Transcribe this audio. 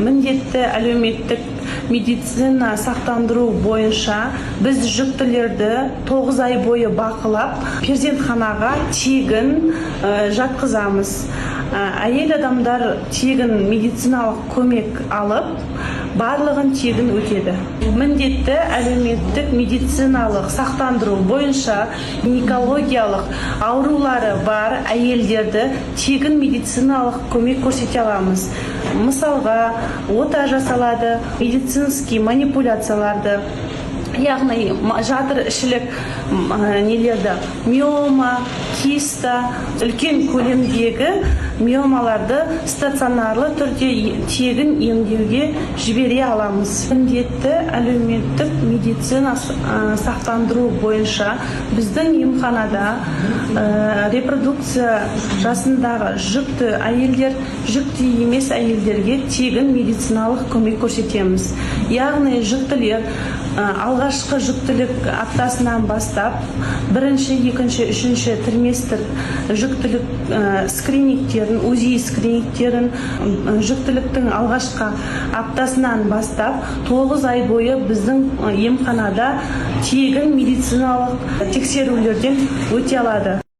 міндетті әлеуметтік медицина сақтандыру бойынша біз жүктілерді 9 ай бойы бақылап, перзентханаға тегін жатқызамыз. Әйел адамдар тегін медициналық көмек алып, барлығын тегін өтеді. Міндетті әлеуметтік медициналық сақтандыру бойынша гинекологиялық аурулары бар әйелдерді тегін медициналық көмек көрсете аламыз. Мысалға, ота жасалады, медицинский манипуляцияларды, яғни жатыр ішілік нелерді, миома, киста, үлкен көлемдегі миомаларды стационарлы түрде тегін емдеуге жібере аламыз. Міндетті әлеуметтік медицина сақтандыру бойынша біздің емханада репродукция жасындағы жүкті әйелдер, жүкті емес әйелдерге тегін медициналық көмек көрсетеміз. Яғни жүктілер алғашқы жүктілік аптасынан бастап, бірінші, екінші, үшінші триместр жүктілік скринингтерін, УЗИ скринингтерін жүктіліктің алғашқы аптасынан бастап 9 ай бойы біздің емханада тегін медициналық тексерулерден өте алады.